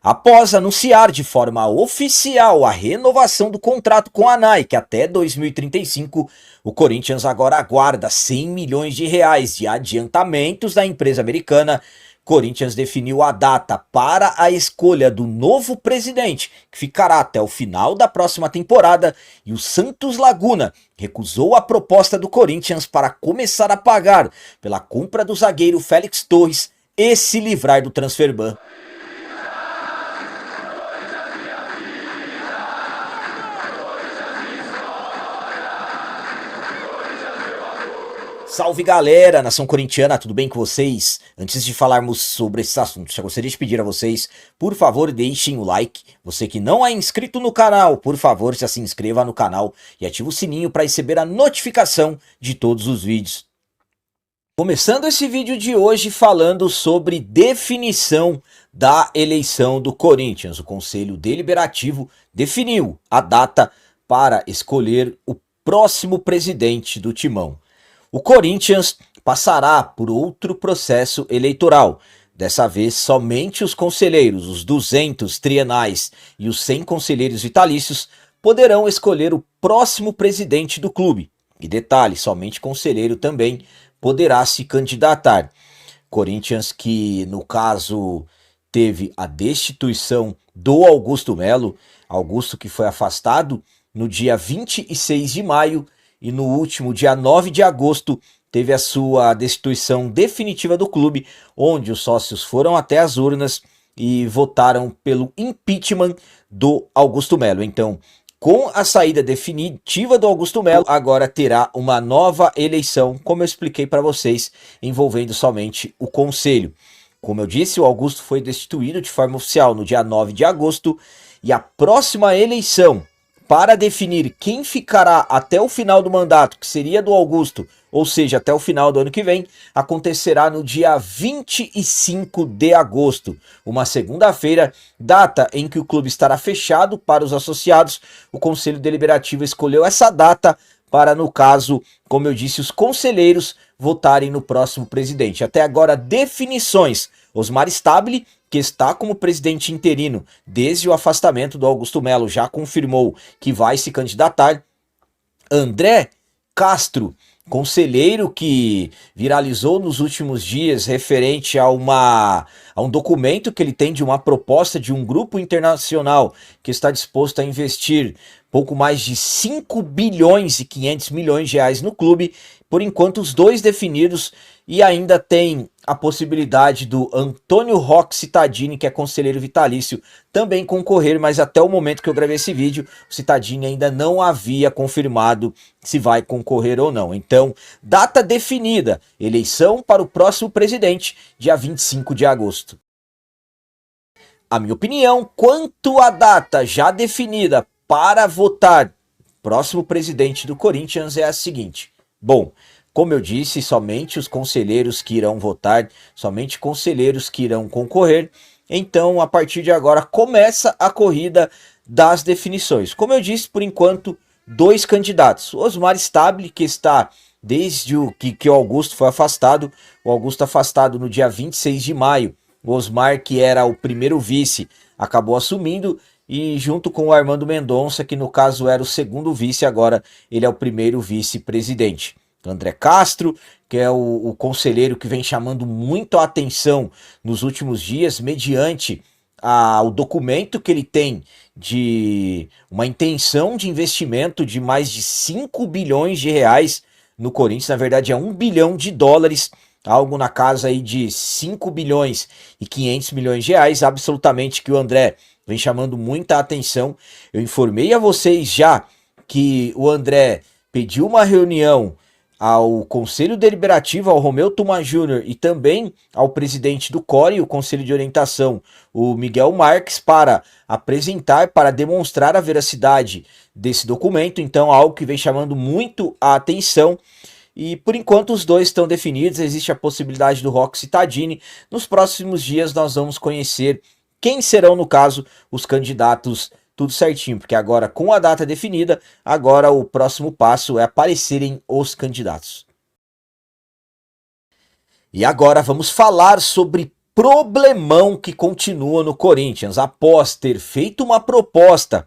Após anunciar de forma oficial a renovação do contrato com a Nike até 2035, o Corinthians agora aguarda 100 milhões de reais de adiantamentos da empresa americana. Corinthians definiu a data para a escolha do novo presidente, que ficará até o final da próxima temporada, e o Santos Laguna recusou a proposta do Corinthians para começar a pagar pela compra do zagueiro Félix Torres e se livrar do transfer ban. Salve galera, nação corintiana, tudo bem com vocês? Antes de falarmos sobre esses assuntos, já gostaria de pedir a vocês, por favor, deixem o like. Você que não é inscrito no canal, por favor, já se inscreva no canal e ative o sininho para receber a notificação de todos os vídeos. Começando esse vídeo de hoje falando sobre definição da eleição do Corinthians. O Conselho Deliberativo definiu a data para escolher o próximo presidente do Timão. O Corinthians passará por outro processo eleitoral. Dessa vez, somente os conselheiros, os 200 trienais e os 100 conselheiros vitalícios poderão escolher o próximo presidente do clube. E detalhe, somente conselheiro também poderá se candidatar. Corinthians que, no caso, teve a destituição do Augusto Melo, Augusto que foi afastado no dia 26 de maio, e no último dia 9 de agosto teve a sua destituição definitiva do clube, onde os sócios foram até as urnas e votaram pelo impeachment do Augusto Melo. Então, com a saída definitiva do Augusto Melo, agora terá uma nova eleição, como eu expliquei para vocês, envolvendo somente o conselho. Como eu disse, o Augusto foi destituído de forma oficial no dia 9 de agosto e a próxima eleição para definir quem ficará até o final do mandato, que seria do Augusto, ou seja, até o final do ano que vem, acontecerá no dia 25 de agosto, uma segunda-feira, data em que o clube estará fechado para os associados. O Conselho Deliberativo escolheu essa data para, no caso, como eu disse, os conselheiros votarem no próximo presidente. Até agora, definições: Osmar Stabile, que está como presidente interino desde o afastamento do Augusto Melo, já confirmou que vai se candidatar. André Castro, conselheiro que viralizou nos últimos dias referente a um documento que ele tem de uma proposta de um grupo internacional que está disposto a investir pouco mais de 5 bilhões e 500 milhões de reais no clube. Por enquanto, os dois definidos, e ainda tem a possibilidade do Antônio Roque Cittadini, que é conselheiro vitalício, também concorrer, mas até o momento que eu gravei esse vídeo, o Cittadini ainda não havia confirmado se vai concorrer ou não. Então, data definida, eleição para o próximo presidente, dia 25 de agosto. A minha opinião quanto à data já definida para votar próximo presidente do Corinthians é a seguinte. Bom, como eu disse, somente os conselheiros que irão votar, somente conselheiros que irão concorrer. Então, a partir de agora, começa a corrida das definições. Como eu disse, por enquanto, dois candidatos. O Osmar Stabile, que está desde que o Augusto foi afastado. O Augusto afastado no dia 26 de maio. O Osmar, que era o primeiro vice, acabou assumindo. E junto com o Armando Mendonça, que no caso era o segundo vice, agora ele é o primeiro vice-presidente. André Castro, que é o conselheiro que vem chamando muito a atenção nos últimos dias, mediante o documento que ele tem de uma intenção de investimento de mais de 5 bilhões de reais no Corinthians. Na verdade é 1 bilhão de dólares, algo na casa aí de 5 bilhões e 500 milhões de reais, absolutamente que o André vem chamando muita atenção. Eu informei a vocês já que o André pediu uma reunião ao Conselho Deliberativo, ao Romeu Tuma Júnior e também ao presidente do CORE, o Conselho de Orientação, o Miguel Marques, para apresentar, para demonstrar a veracidade desse documento. Então, algo que vem chamando muito a atenção. E por enquanto os dois estão definidos, existe a possibilidade do Roque Cittadini. Nos próximos dias nós vamos conhecer quem serão, no caso, os candidatos, tudo certinho, porque agora com a data definida, agora o próximo passo é aparecerem os candidatos. E agora vamos falar sobre problemão que continua no Corinthians. Após ter feito uma proposta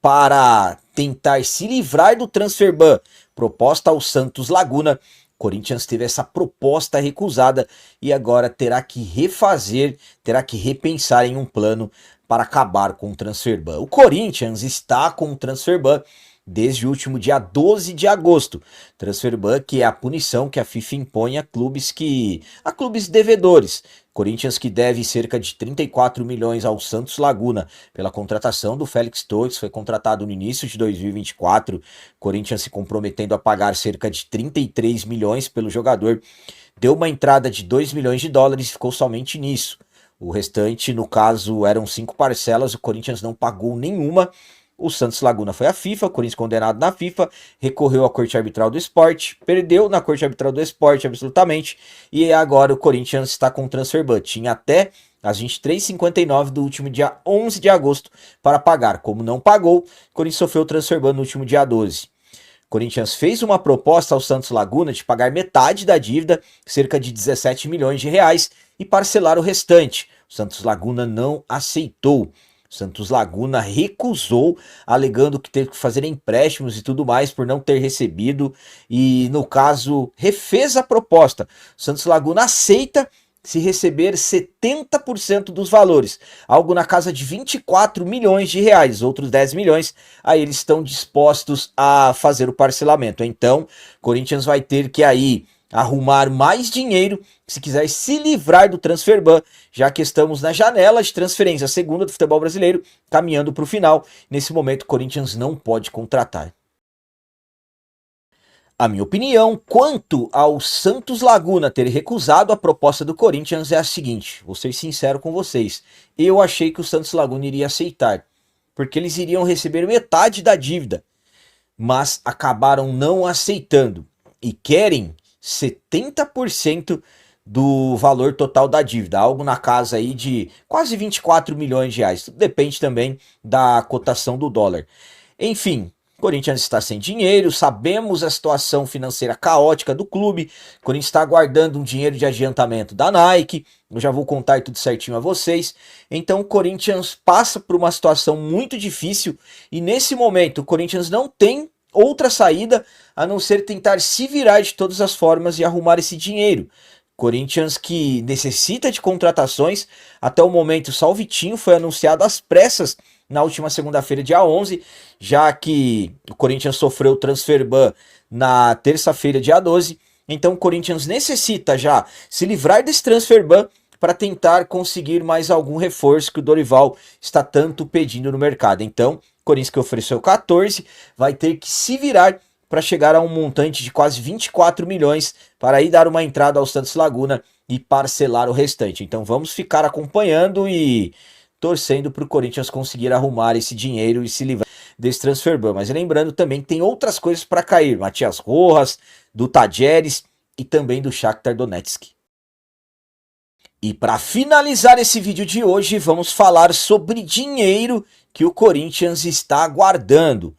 para tentar se livrar do transfer ban, proposta ao Santos Laguna, Corinthians teve essa proposta recusada e agora terá que refazer, terá que repensar em um plano para acabar com o transfer ban. O Corinthians está com o transfer ban desde o último dia 12 de agosto. Transfer ban, que é a punição que a FIFA impõe a clubes devedores. Corinthians, que deve cerca de 34 milhões ao Santos Laguna pela contratação do Félix Torres, foi contratado no início de 2024. Corinthians se comprometendo a pagar cerca de 33 milhões pelo jogador. Deu uma entrada de 2 milhões de dólares e ficou somente nisso. O restante, no caso, eram 5 parcelas, o Corinthians não pagou nenhuma. O Santos Laguna foi à FIFA, o Corinthians condenado na FIFA, recorreu à Corte Arbitral do Esporte, perdeu na Corte Arbitral do Esporte absolutamente, e agora o Corinthians está com o transfer ban. Tinha até às 23h59 do último dia 11 de agosto para pagar. Como não pagou, o Corinthians sofreu o transfer ban no último dia 12. O Corinthians fez uma proposta ao Santos Laguna de pagar metade da dívida, cerca de 17 milhões de reais, e parcelar o restante. O Santos Laguna não aceitou. Santos Laguna recusou, alegando que teve que fazer empréstimos e tudo mais por não ter recebido e, no caso, refez a proposta. Santos Laguna aceita se receber 70% dos valores, algo na casa de 24 milhões de reais, outros 10 milhões, aí eles estão dispostos a fazer o parcelamento. Então, Corinthians vai ter que aí arrumar mais dinheiro se quiser se livrar do transfer ban, já que estamos na janela de transferência segunda do futebol brasileiro, caminhando para o final. Nesse momento, o Corinthians não pode contratar. A minha opinião quanto ao Santos Laguna ter recusado a proposta do Corinthians é a seguinte, vou ser sincero com vocês, eu achei que o Santos Laguna iria aceitar, porque eles iriam receber metade da dívida, mas acabaram não aceitando e querem 70% do valor total da dívida, algo na casa aí de quase 24 milhões de reais. Tudo depende também da cotação do dólar. Enfim, o Corinthians está sem dinheiro, sabemos a situação financeira caótica do clube, o Corinthians está aguardando um dinheiro de adiantamento da Nike, eu já vou contar tudo certinho a vocês. Então o Corinthians passa por uma situação muito difícil e nesse momento o Corinthians não tem outra saída a não ser tentar se virar de todas as formas e arrumar esse dinheiro. Corinthians que necessita de contratações, até o momento só o Vitinho foi anunciado às pressas na última segunda-feira, dia 11, já que o Corinthians sofreu o transfer ban na terça-feira, dia 12, então o Corinthians necessita já se livrar desse transfer ban para tentar conseguir mais algum reforço que o Dorival está tanto pedindo no mercado. Então, Corinthians, que ofereceu 14, vai ter que se virar para chegar a um montante de quase 24 milhões para aí dar uma entrada ao Santos Laguna e parcelar o restante. Então vamos ficar acompanhando e torcendo para o Corinthians conseguir arrumar esse dinheiro e se livrar desse transfer ban. Mas lembrando também que tem outras coisas para cair. Matias Rojas, do Tadjeres e também do Shakhtar Donetsk. E para finalizar esse vídeo de hoje, vamos falar sobre dinheiro que o Corinthians está guardando.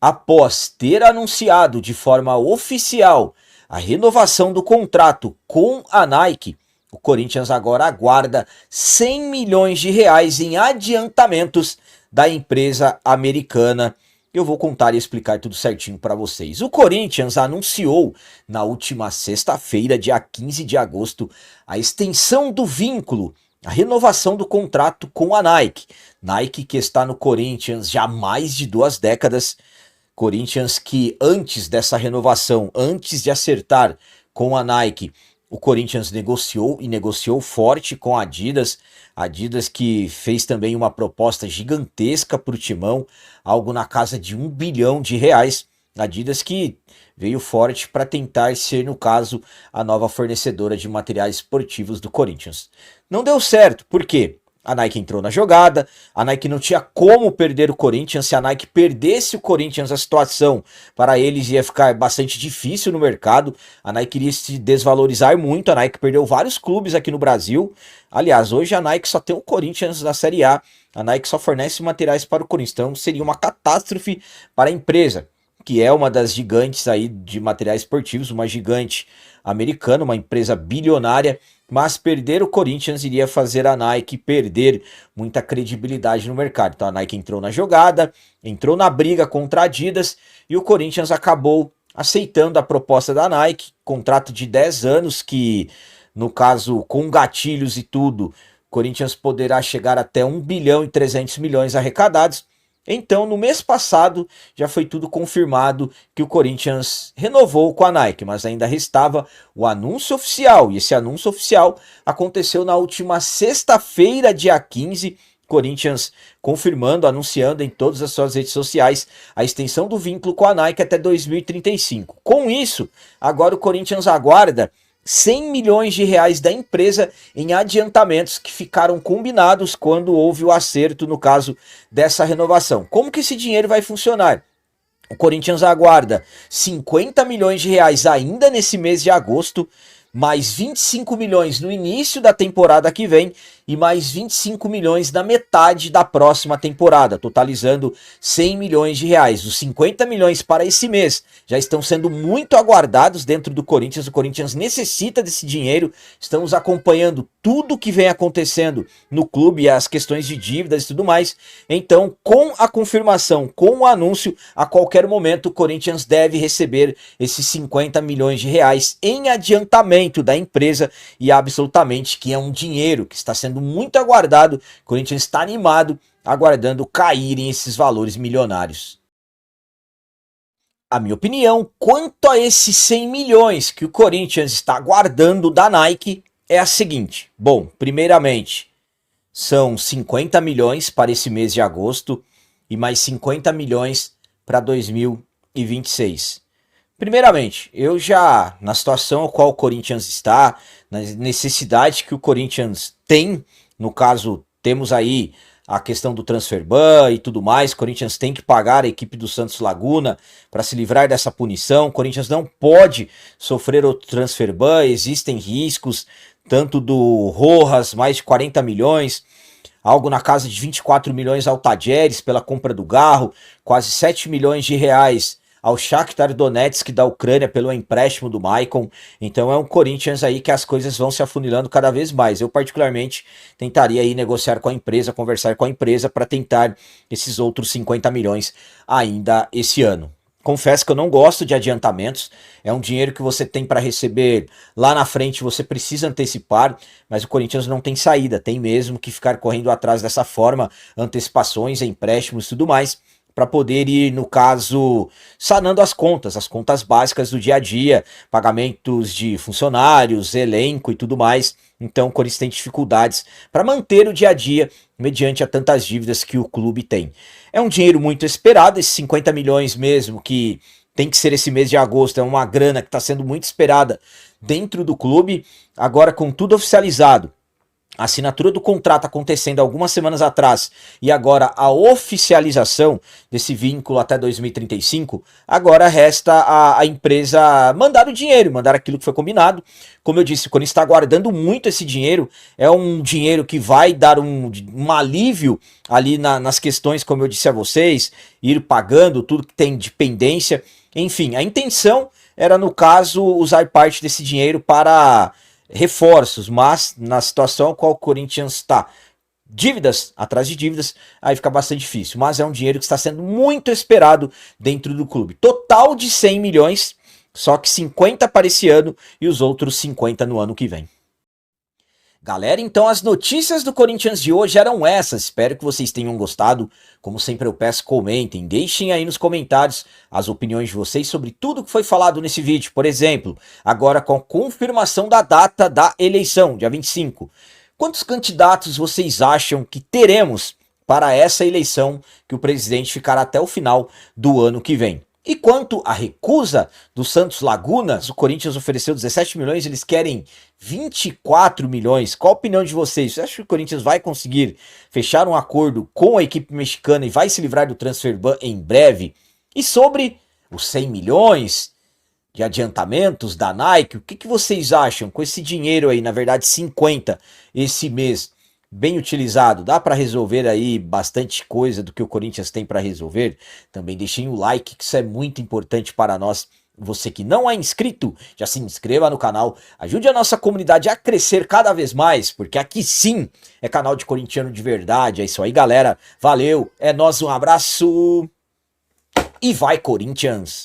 Após ter anunciado de forma oficial a renovação do contrato com a Nike, o Corinthians agora aguarda 100 milhões de reais em adiantamentos da empresa americana. Eu vou contar e explicar tudo certinho para vocês. O Corinthians anunciou na última sexta-feira, dia 15 de agosto, a extensão do vínculo, a renovação do contrato com a Nike. Nike que está no Corinthians já há mais de 2 décadas. Corinthians que antes dessa renovação, antes de acertar com a Nike, o Corinthians negociou e negociou forte com a Adidas. Adidas que fez também uma proposta gigantesca para o Timão, algo na casa de 1 bilhão de reais. Adidas que veio forte para tentar ser, no caso, a nova fornecedora de materiais esportivos do Corinthians. Não deu certo, por quê? A Nike entrou na jogada, a Nike não tinha como perder o Corinthians, se a Nike perdesse o Corinthians, a situação para eles ia ficar bastante difícil no mercado, a Nike iria se desvalorizar muito, a Nike perdeu vários clubes aqui no Brasil, aliás, hoje a Nike só tem o Corinthians na Série A Nike só fornece materiais para o Corinthians, então seria uma catástrofe para a empresa, que é uma das gigantes aí de materiais esportivos, uma gigante americana, uma empresa bilionária. mas perder o Corinthians iria fazer a Nike perder muita credibilidade no mercado. Então a Nike entrou na jogada, entrou na briga contra a Adidas e o Corinthians acabou aceitando a proposta da Nike, contrato de 10 anos que, no caso, com gatilhos e tudo, o Corinthians poderá chegar até 1 bilhão e 300 milhões arrecadados. Então, no mês passado, já foi tudo confirmado que o Corinthians renovou com a Nike, mas ainda restava o anúncio oficial, e esse anúncio oficial aconteceu na última sexta-feira, dia 15, Corinthians confirmando, anunciando em todas as suas redes sociais a extensão do vínculo com a Nike até 2035. Com isso, agora o Corinthians aguarda 100 milhões de reais da empresa em adiantamentos que ficaram combinados quando houve o acerto no caso dessa renovação. Como que esse dinheiro vai funcionar? O Corinthians aguarda 50 milhões de reais ainda nesse mês de agosto, mais 25 milhões no início da temporada que vem e mais 25 milhões na metade da próxima temporada, totalizando 100 milhões de reais. Os 50 milhões para esse mês já estão sendo muito aguardados dentro do Corinthians. O Corinthians necessita desse dinheiro. Estamos acompanhando tudo que vem acontecendo no clube, as questões de dívidas e tudo mais. Então, com a confirmação, com o anúncio, a qualquer momento o Corinthians deve receber esses 50 milhões de reais em adiantamento da empresa, e absolutamente que é um dinheiro que está sendo muito aguardado. O Corinthians está animado, aguardando caírem esses valores milionários. A minha opinião quanto a esses 100 milhões que o Corinthians está guardando da Nike é a seguinte. Bom, primeiramente, são 50 milhões para esse mês de agosto e mais 50 milhões para 2026. Primeiramente, eu já, na situação a qual o Corinthians está, na necessidade que o Corinthians tem, no caso, temos aí a questão do transfer ban e tudo mais, o Corinthians tem que pagar a equipe do Santos Laguna para se livrar dessa punição, o Corinthians não pode sofrer outro transfer ban, existem riscos, tanto do Rojas, mais de 40 milhões, algo na casa de 24 milhões ao Tadjeres pela compra do Garro, quase 7 milhões de reais ao Shakhtar Donetsk da Ucrânia pelo empréstimo do Maicon. Então é um Corinthians aí que as coisas vão se afunilando cada vez mais. Eu particularmente tentaria aí negociar com a empresa, conversar com a empresa para tentar esses outros 50 milhões ainda esse ano. Confesso que eu não gosto de adiantamentos, é um dinheiro que você tem para receber lá na frente, você precisa antecipar, mas o Corinthians não tem saída, tem mesmo que ficar correndo atrás dessa forma, antecipações, empréstimos e tudo mais, para poder ir, no caso, sanando as contas básicas do dia a dia, pagamentos de funcionários, elenco e tudo mais. Então o Corinthians tem dificuldades para manter o dia a dia mediante a tantas dívidas que o clube tem. É um dinheiro muito esperado, esses 50 milhões mesmo, que tem que ser esse mês de agosto, é uma grana que está sendo muito esperada dentro do clube, agora com tudo oficializado. A assinatura do contrato acontecendo algumas semanas atrás e agora a oficialização desse vínculo até 2035, agora resta a empresa mandar o dinheiro, mandar aquilo que foi combinado. Como eu disse, quando está guardando muito esse dinheiro, é um dinheiro que vai dar um alívio ali nas questões, como eu disse a vocês, ir pagando tudo que tem de pendência. Enfim, a intenção era, no caso, usar parte desse dinheiro para reforços, mas na situação a qual o Corinthians está, dívidas atrás de dívidas, aí fica bastante difícil, mas é um dinheiro que está sendo muito esperado dentro do clube. Total de 100 milhões, só que 50 para esse ano e os outros 50 no ano que vem. Galera, então as notícias do Corinthians de hoje eram essas, espero que vocês tenham gostado. Como sempre eu peço, comentem, deixem aí nos comentários as opiniões de vocês sobre tudo que foi falado nesse vídeo. Por exemplo, agora com a confirmação da data da eleição, dia 25. Quantos candidatos vocês acham que teremos para essa eleição que o presidente ficará até o final do ano que vem? E quanto à recusa do Santos Laguna, o Corinthians ofereceu 17 milhões, eles querem 24 milhões. Qual a opinião de vocês? Você acha que o Corinthians vai conseguir fechar um acordo com a equipe mexicana e vai se livrar do transfer ban em breve? E sobre os 100 milhões de adiantamentos da Nike, o que vocês acham com esse dinheiro aí, na verdade 50 esse mês? Bem utilizado, dá para resolver aí bastante coisa do que o Corinthians tem para resolver. Também deixem o like, que isso é muito importante para nós Você que não é inscrito, já se inscreva no canal, ajude a nossa comunidade a crescer cada vez mais, porque aqui sim é canal de corintiano de verdade. É isso aí, galera. Valeu, é nóis, um abraço e vai, Corinthians!